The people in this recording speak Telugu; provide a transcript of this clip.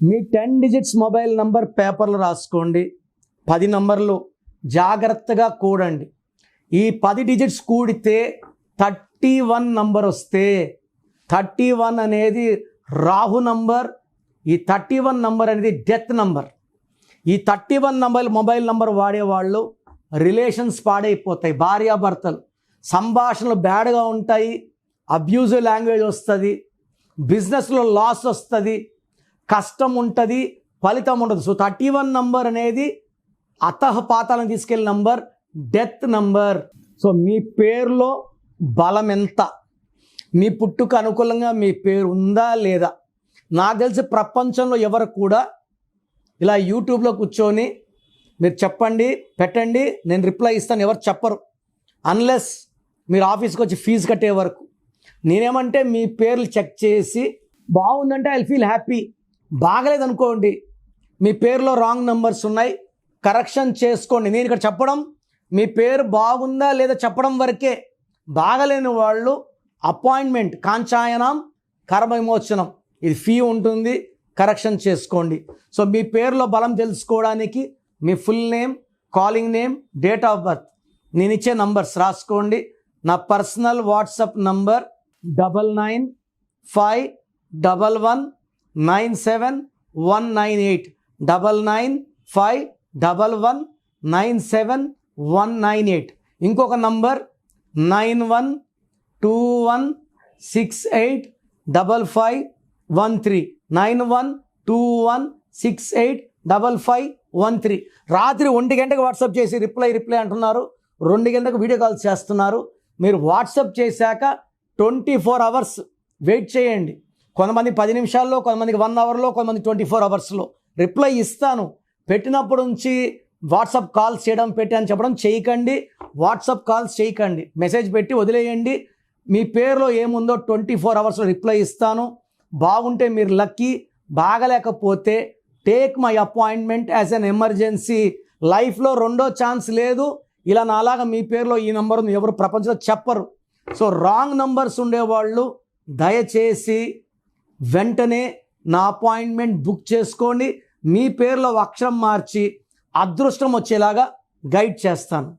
మీ 10 డిజిట్స్ మొబైల్ నంబర్ పేపర్లో రాసుకోండి. 10 నంబర్లు జాగ్రత్తగా కూడండి. ఈ 10 డిజిట్స్ కూడితే 31 నంబర్ వస్తే 31 అనేది రాహు నంబర్. ఈ 31 నంబర్ అనేది డెత్ నంబర్. ఈ 31 నంబర్ మొబైల్ నంబర్ వాడేవాళ్ళు రిలేషన్స్ పాడైపోతాయి. భార్యాభర్తలు సంభాషణలు బ్యాడ్గా ఉంటాయి. అబ్యూజివ్ లాంగ్వేజ్ వస్తుంది. బిజినెస్లో లాస్ వస్తుంది. కష్టం ఉంటుంది, ఫలితం ఉండదు. సో 31 నంబర్ అనేది అతహపాతాలను తీసుకెళ్ళే నంబర్, డెత్ నంబర్. సో మీ పేరులో బలం ఎంత, మీ పుట్టుకు అనుకూలంగా మీ పేరు ఉందా లేదా? నాకు తెలిసి ప్రపంచంలో ఎవరు కూడా ఇలా యూట్యూబ్లో కూర్చొని మీరు చెప్పండి, పెట్టండి, నేను రిప్లై ఇస్తాను ఎవరు చెప్పరు, అన్లెస్ మీరు ఆఫీస్కి వచ్చి ఫీజు కట్టే వరకు. నేనేమంటే మీ పేర్లు చెక్ చేసి బాగుందంటే ఐ ఫీల్ హ్యాపీ. బాగలేదనుకోండి, మీ పేరులో రాంగ్ నెంబర్స్ ఉన్నాయి, కరెక్షన్ చేసుకోండి. నేను ఇక్కడ చెప్పడం మీ పేరు బాగుందా లేదా చెప్పడం వరకే. బాగలేని వాళ్ళు అపాయింట్మెంట్ కాంచాయనం కర్మ విమోచనం, ఇది ఫీ ఉంటుంది, కరెక్షన్ చేసుకోండి. సో మీ పేరులో బలం తెలుసుకోవడానికి మీ full name, calling name, date of birth, నేను ఇచ్చే నంబర్స్ రాసుకోండి. నా పర్సనల్ వాట్సాప్ నంబర్ 9951197198 9951197198. ఇంకొక నంబర్ 9121685513 9121685513. రాత్రి 1 గంటకు వాట్సాప్ చేసి రిప్లై అంటున్నారు, 2 గంటలకు వీడియో కాల్స్ చేస్తున్నారు. మీరు వాట్సాప్ చేశాక 24 అవర్స్ వెయిట్ చేయండి. కొంతమంది 10 నిమిషాల్లో, కొంతమందికి 1 అవర్లో, కొంతమంది 24 అవర్స్లో రిప్లై ఇస్తాను. పెట్టినప్పుడు నుంచి వాట్సాప్ కాల్స్ చేయడం అని చెప్పడం చేయకండి. వాట్సాప్ కాల్స్ చేయకండి, మెసేజ్ పెట్టి వదిలేయండి. మీ పేరులో ఏముందో 24 అవర్స్లో రిప్లై ఇస్తాను. బాగుంటే మీరు లక్కీ, బాగలేకపోతే take my appointment as an emergency. లైఫ్లో రెండో ఛాన్స్ లేదు. ఇలా నాలాగా మీ పేరులో ఈ నెంబర్ ఉంది ఎవరు ప్రపంచంలో చెప్పరు. సో రాంగ్ నంబర్స్ ఉండేవాళ్ళు దయచేసి వెంటనే నా అపాయింట్మెంట్ బుక్ చేసుకోండి. మీ పేరులో అక్షరం మార్చి అదృష్టం వచ్చేలాగా గైడ్ చేస్తాను.